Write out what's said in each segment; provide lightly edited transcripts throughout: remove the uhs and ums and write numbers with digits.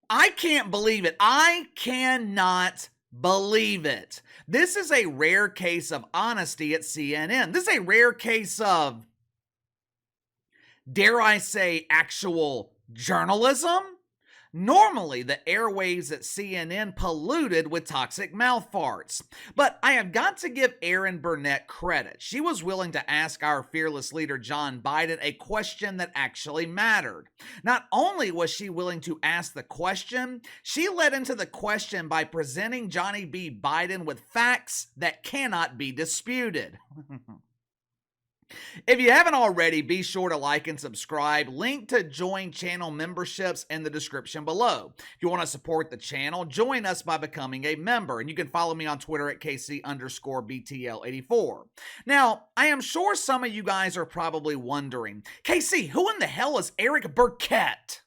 I can't believe it. I cannot believe it. This is a rare case of honesty at CNN. This is a rare case of, dare I say, actual journalism. Normally, the airwaves at CNN polluted with toxic mouth farts. But I have got to give Erin Burnett credit. She was willing to ask our fearless leader John Biden a question that actually mattered. Not only was she willing to ask the question, she led into the question by presenting Johnny B. Biden with facts that cannot be disputed. If you haven't already, be sure to like and subscribe. Link to join channel memberships in the description below. If you want to support the channel, join us by becoming a member. And you can follow me on Twitter at KC_BTL84. Now, I am sure some of you guys are probably wondering, KC, who in the hell is Erin Burnett?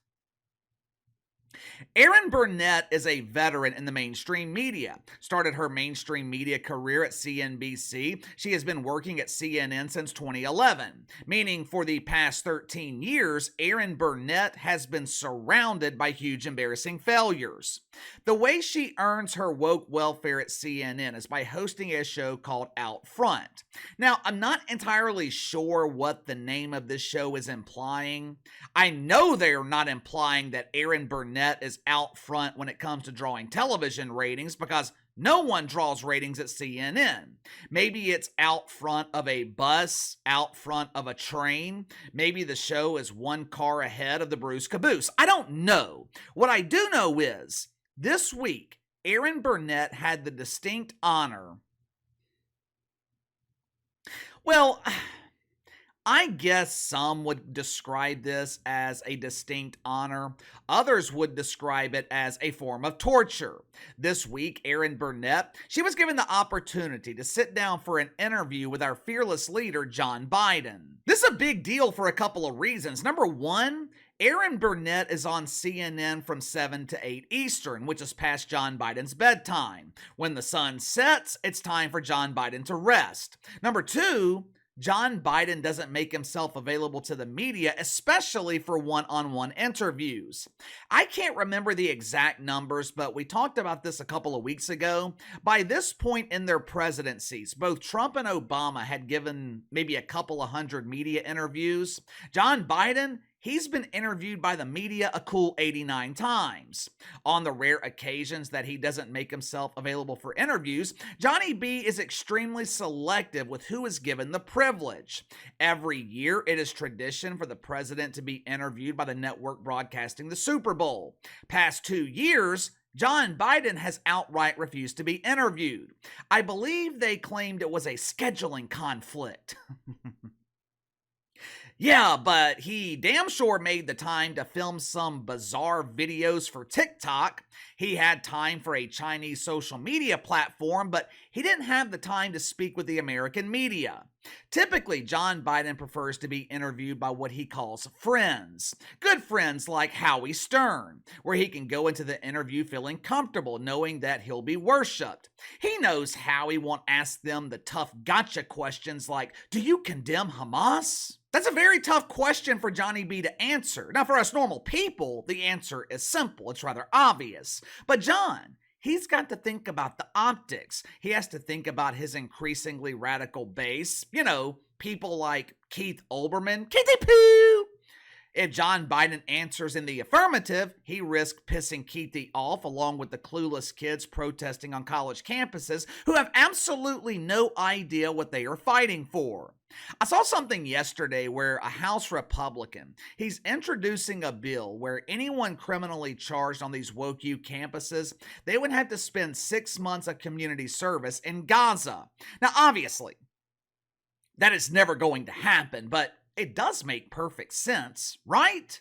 Erin Burnett is a veteran in the mainstream media. Started her mainstream media career at CNBC. She has been working at CNN since 2011, meaning for the past 13 years, Erin Burnett has been surrounded by huge embarrassing failures. The way she earns her woke welfare at CNN is by hosting a show called Out Front. Now, I'm not entirely sure what the name of this show is implying. I know they're not implying that Erin Burnett is out front when it comes to drawing television ratings, because no one draws ratings at CNN. Maybe it's out front of a bus, out front of a train. Maybe the show is one car ahead of the Bruce Caboose. I don't know. What I do know is, this week, Erin Burnett had the distinct honor. Well, I guess some would describe this as a distinct honor. Others would describe it as a form of torture. This week, Erin Burnett, she was given the opportunity to sit down for an interview with our fearless leader, John Biden. This is a big deal for a couple of reasons. Number one, Erin Burnett is on CNN from 7 to 8 Eastern, which is past John Biden's bedtime. When the sun sets, it's time for John Biden to rest. Number two, John Biden doesn't make himself available to the media, especially for one-on-one interviews. I can't remember the exact numbers, but we talked about this a couple of weeks ago. By this point in their presidencies, both Trump and Obama had given maybe a couple of hundred media interviews. John Biden, he's been interviewed by the media a cool 89 times. On the rare occasions that he doesn't make himself available for interviews, Johnny B is extremely selective with who is given the privilege. Every year, it is tradition for the president to be interviewed by the network broadcasting the Super Bowl. Past 2 years, John Biden has outright refused to be interviewed. I believe they claimed it was a scheduling conflict. Yeah, but he damn sure made the time to film some bizarre videos for TikTok. He had time for a Chinese social media platform, but he didn't have the time to speak with the American media. Typically, John Biden prefers to be interviewed by what he calls friends. Good friends like Howie Stern, where he can go into the interview feeling comfortable, knowing that he'll be worshipped. He knows Howie won't ask them the tough gotcha questions like, "Do you condemn Hamas?" That's a very tough question for Johnny B to answer. Now, for us normal people, the answer is simple. It's rather obvious. But John, he's got to think about the optics. He has to think about his increasingly radical base. You know, people like Keith Olbermann. Keithy Poo! If John Biden answers in the affirmative, he risks pissing Keithy off along with the clueless kids protesting on college campuses who have absolutely no idea what they are fighting for. I saw something yesterday where a House Republican, he's introducing a bill where anyone criminally charged on these woke U campuses, they would have to spend 6 months of community service in Gaza. Now, obviously, that is never going to happen, but it does make perfect sense, right?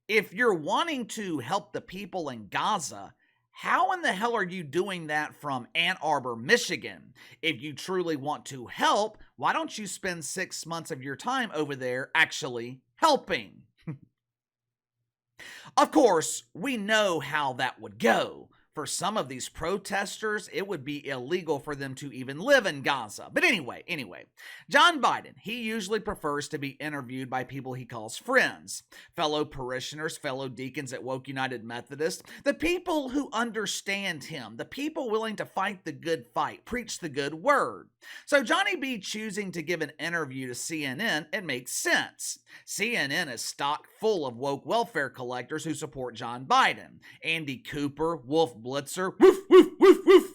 If you're wanting to help the people in Gaza, how in the hell are you doing that from Ann Arbor, Michigan? If you truly want to help, why don't you spend 6 months of your time over there actually helping? Of course, we know how that would go. For some of these protesters, it would be illegal for them to even live in Gaza. But anyway, John Biden, he usually prefers to be interviewed by people he calls friends, fellow parishioners, fellow deacons at Woke United Methodist, the people who understand him, the people willing to fight the good fight, preach the good word. So Johnny B choosing to give an interview to CNN, it makes sense. CNN is stocked full of woke welfare collectors who support John Biden. Andy Cooper, Wolf Blitzer, woof, woof, woof, woof.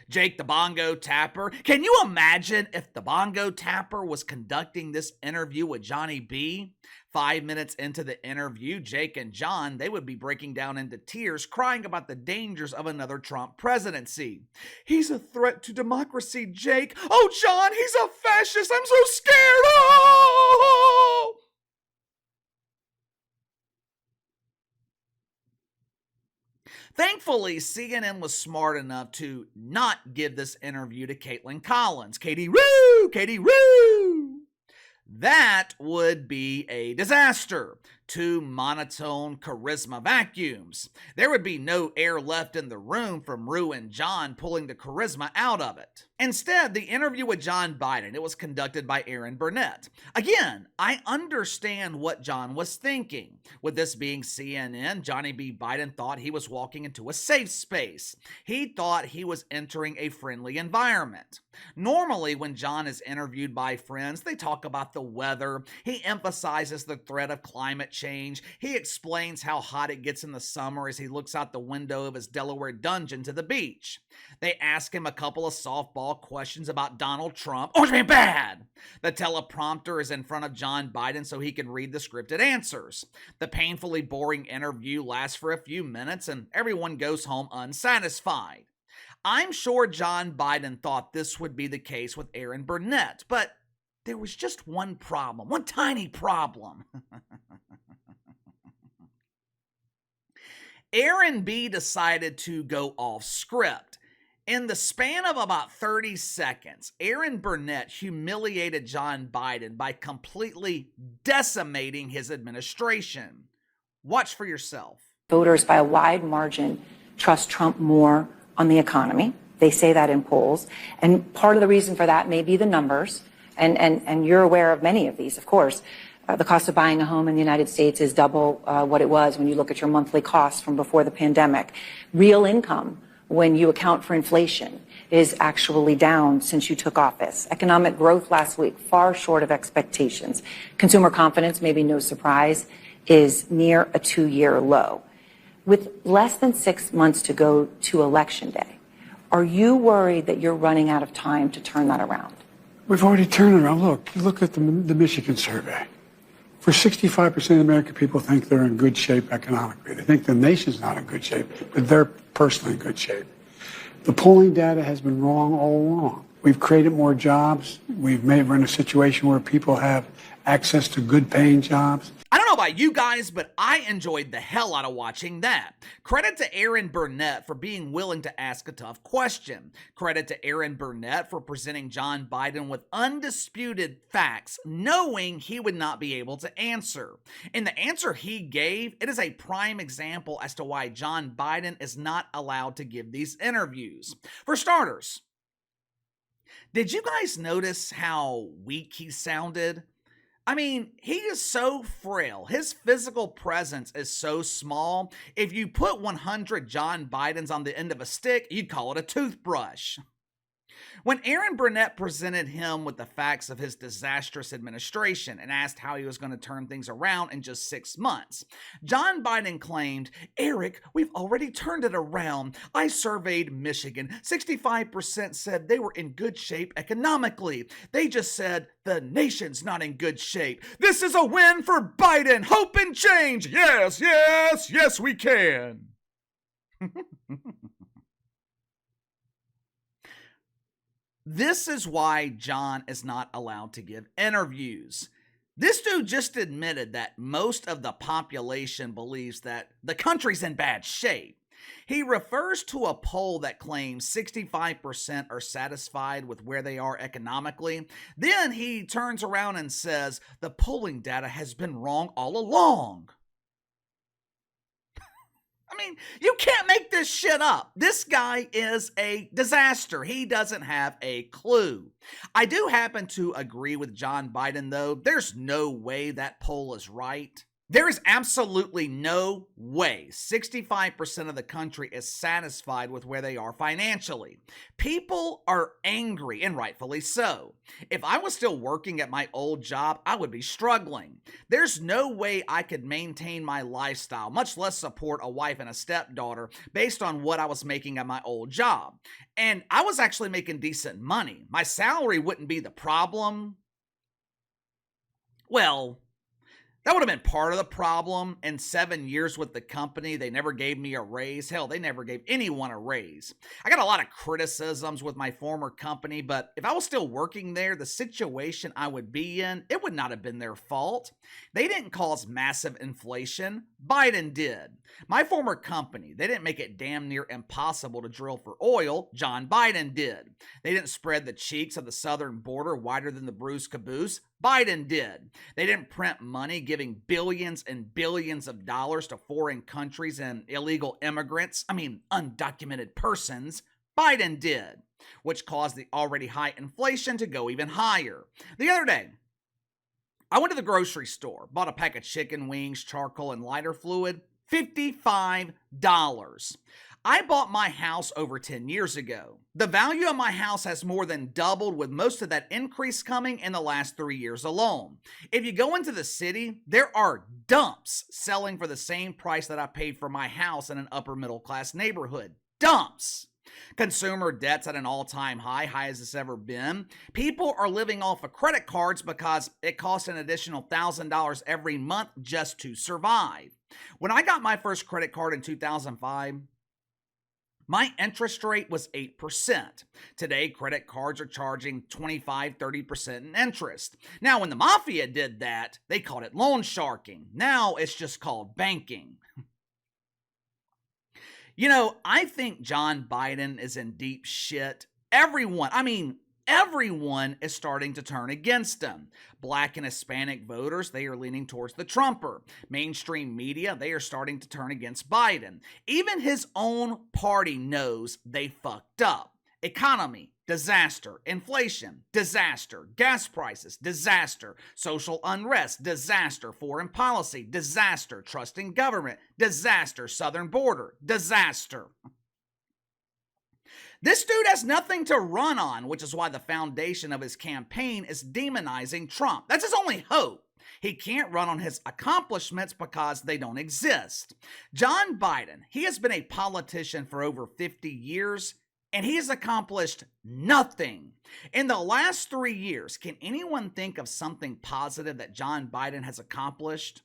Jake the Bongo Tapper. Can you imagine if the Bongo Tapper was conducting this interview with Johnny B? 5 minutes into the interview, Jake and John, they would be breaking down into tears, crying about the dangers of another Trump presidency. He's a threat to democracy, Jake. Oh, John, he's a fascist. I'm so scared. Oh! Thankfully, CNN was smart enough to not give this interview to Caitlin Collins. Katie Roo! Katie Roo! That would be a disaster. 2 monotone charisma vacuums. There would be no air left in the room from Rue and John pulling the charisma out of it. Instead, the interview with John Biden, it was conducted by Erin Burnett. Again, I understand what John was thinking. With this being CNN, Johnny B. Biden thought he was walking into a safe space. He thought he was entering a friendly environment. Normally, when John is interviewed by friends, they talk about the weather. He emphasizes the threat of climate change. He explains how hot it gets in the summer as he looks out the window of his Delaware dungeon to the beach. They ask him a couple of softball questions about Donald Trump. Orange Man bad! The teleprompter is in front of John Biden so he can read the scripted answers. The painfully boring interview lasts for a few minutes and everyone goes home unsatisfied. I'm sure John Biden thought this would be the case with Erin Burnett, but there was just one problem, one tiny problem. Erin B decided to go off script. In the span of about 30 seconds, Erin Burnett humiliated John Biden by completely decimating his administration. Watch for yourself. Voters by a wide margin trust Trump more on the economy. They say that in polls. And part of the reason for that may be the numbers. And you're aware of many of these, of course. The cost of buying a home in the United States is double what it was when you look at your monthly costs from before the pandemic. Real income, when you account for inflation, is actually down since you took office. Economic growth last week, far short of expectations. Consumer confidence, maybe no surprise, is near a 2-year low. With less than 6 months to go to Election Day, are you worried that you're running out of time to turn that around? We've already turned it around. Look at the Michigan survey. For 65% of the American people think they're in good shape economically. They think the nation's not in good shape, but they're personally in good shape. The polling data has been wrong all along. We've created more jobs. We're in a situation where people have access to good paying jobs. I don't know about you guys, but I enjoyed the hell out of watching that. Credit to Erin Burnett for being willing to ask a tough question. Credit to Erin Burnett for presenting John Biden with undisputed facts, knowing he would not be able to answer. And the answer he gave, it is a prime example as to why John Biden is not allowed to give these interviews. For starters, did you guys notice how weak he sounded? I mean, he is so frail. His physical presence is so small. If you put 100 John Bidens on the end of a stick, you'd call it a toothbrush. When Erin Burnett presented him with the facts of his disastrous administration and asked how he was going to turn things around in just 6 months, John Biden claimed, "Eric, we've already turned it around. I surveyed Michigan. 65% said they were in good shape economically. They just said the nation's not in good shape. This is a win for Biden. Hope and change. Yes, yes, yes, we can." This is why John is not allowed to give interviews. This dude just admitted that most of the population believes that the country's in bad shape. He refers to a poll that claims 65% are satisfied with where they are economically. Then he turns around and says the polling data has been wrong all along. I mean, you can't make this shit up. This guy is a disaster. He doesn't have a clue. I do happen to agree with John Biden, though. There's no way that poll is right. There is absolutely no way 65% of the country is satisfied with where they are financially. People are angry, and rightfully so. If I was still working at my old job, I would be struggling. There's no way I could maintain my lifestyle, much less support a wife and a stepdaughter, based on what I was making at my old job. And I was actually making decent money. My salary wouldn't be the problem. Well, that would have been part of the problem. In 7 years with the company, they never gave me a raise. Hell, they never gave anyone a raise. I got a lot of criticisms with my former company, but if I was still working there, the situation I would be in, it would not have been their fault. They didn't cause massive inflation. Biden did. My former company, they didn't make it damn near impossible to drill for oil. John Biden did. They didn't spread the cheeks of the southern border wider than the bruised caboose. Biden did. They didn't print money giving billions and billions of dollars to foreign countries and illegal immigrants, undocumented persons. Biden did, which caused the already high inflation to go even higher. The other day, I went to the grocery store, bought a pack of chicken wings, charcoal, and lighter fluid. $55. I bought my house over 10 years ago. The value of my house has more than doubled, with most of that increase coming in the last 3 years alone. If you go into the city, there are dumps selling for the same price that I paid for my house in an upper middle class neighborhood. Dumps! Consumer debt's at an all-time high, high as it's ever been. People are living off of credit cards because it costs an additional $1,000 every month just to survive. When I got my first credit card in 2005, my interest rate was 8%. Today, credit cards are charging 25-30% in interest. Now, when the mafia did that, they called it loan sharking. Now, it's just called banking. I think John Biden is in deep shit. Everyone is starting to turn against him. Black and Hispanic voters, they are leaning towards the Trumper. Mainstream media, they are starting to turn against Biden. Even his own party knows they fucked up. Economy, disaster. Inflation, disaster. Gas prices, disaster. Social unrest, disaster. Foreign policy, disaster. Trust in government, disaster. Southern border, disaster. This dude has nothing to run on, which is why the foundation of his campaign is demonizing Trump. That's his only hope. He can't run on his accomplishments because they don't exist. John Biden, he has been a politician for over 50 years, and he has accomplished nothing. In the last 3 years, can anyone think of something positive that John Biden has accomplished?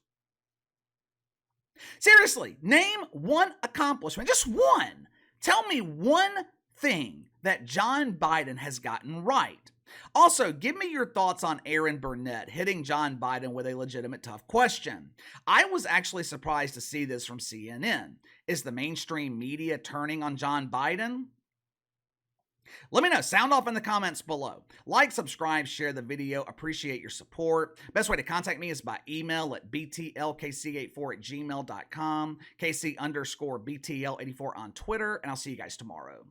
Seriously, name one accomplishment, just one. Tell me one thing that John Biden has gotten right. Also, give me your thoughts on Erin Burnett hitting John Biden with a legitimate tough question. I was actually surprised to see this from CNN. Is the mainstream media turning on John Biden? Let me know. Sound off in the comments below. Like, subscribe, share the video. Appreciate your support. Best way to contact me is by email at btlkc84@gmail.com, KC_BTL84 on Twitter, and I'll see you guys tomorrow.